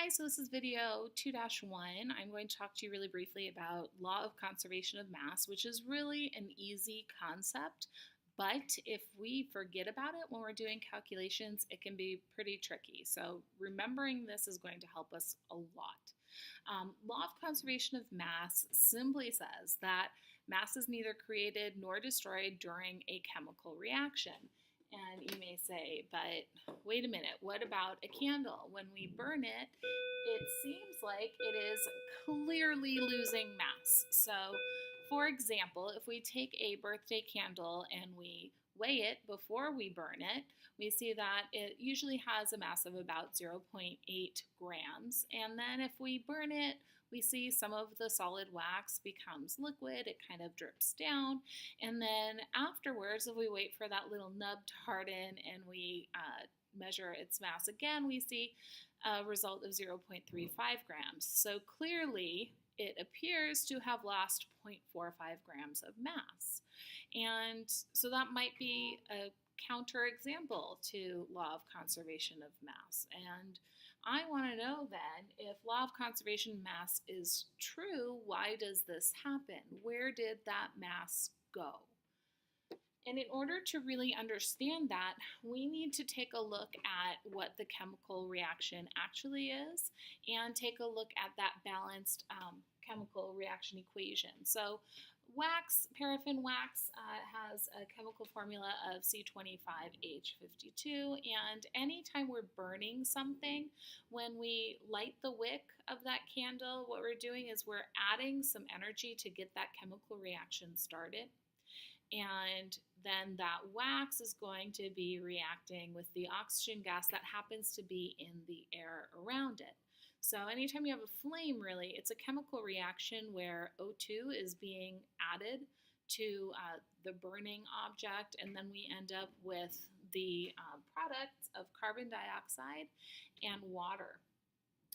Hi, so this is video 2-1. I'm going to talk to you really briefly about law of conservation of mass, which is really an easy concept, but if we forget about it when we're doing calculations, it can be pretty tricky. So remembering this is going to help us a lot. Law of conservation of mass simply says that mass is neither created nor destroyed during a chemical reaction. And you may say, but wait a minute, what about a candle? When we burn it, it seems like it is clearly losing mass. So, for example, if we take a birthday candle and we weigh it before we burn it, we see that it usually has a mass of about 0.8 grams. And then if we burn it, we see some of the solid wax becomes liquid, it kind of drips down, and then afterwards, if we wait for that little nub to harden and we measure its mass again, we see a result of 0.35 grams. So clearly, it appears to have lost 0.45 grams of mass. And so that might be a counterexample to law of conservation of mass. And I want to know then, if law of conservation of mass is true, why does this happen? Where did that mass go? And in order to really understand that, we need to take a look at what the chemical reaction actually is and take a look at that balanced chemical reaction equation. So wax, paraffin wax, has a chemical formula of C25H52, and anytime we're burning something, when we light the wick of that candle, what we're doing is we're adding some energy to get that chemical reaction started. And then that wax is going to be reacting with the oxygen gas that happens to be in the air around it. So anytime you have a flame, really, it's a chemical reaction where O2 is being added to the burning object, and then we end up with the products of carbon dioxide and water.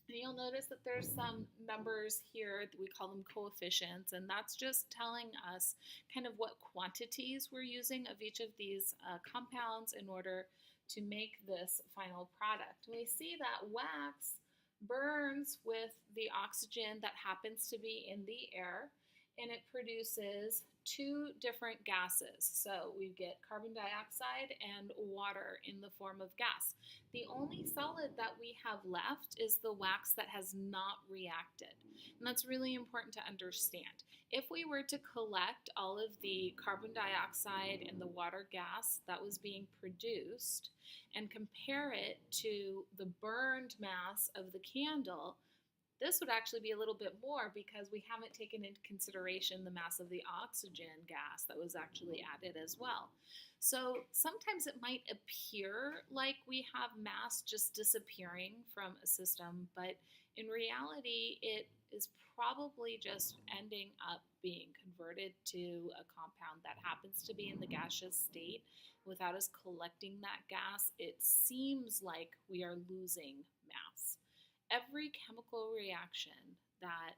And you'll notice that there's some numbers here, we call them coefficients, and that's just telling us kind of what quantities we're using of each of these compounds in order to make this final product. We see that wax burns with the oxygen that happens to be in the air, and it produces two different gases. So we get carbon dioxide and water in the form of gas. The only solid that we have left is the wax that has not reacted. And that's really important to understand. If we were to collect all of the carbon dioxide and the water gas that was being produced and compare it to the burned mass of the candle, this would actually be a little bit more because we haven't taken into consideration the mass of the oxygen gas that was actually added as well. So sometimes it might appear like we have mass just disappearing from a system, but in reality, it is probably just ending up being converted to a compound that happens to be in the gaseous state. Without us collecting that gas, it seems like we are losing mass. Every chemical reaction that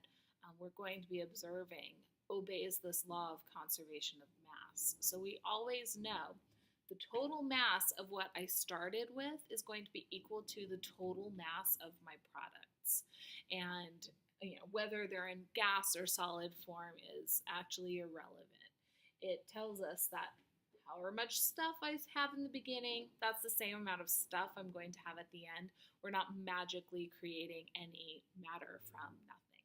we're going to be observing obeys this law of conservation of mass. So we always know the total mass of what I started with is going to be equal to the total mass of my products. And whether they're in gas or solid form is actually irrelevant. It tells us that however much stuff I have in the beginning, that's the same amount of stuff I'm going to have at the end. We're not magically creating any matter from nothing.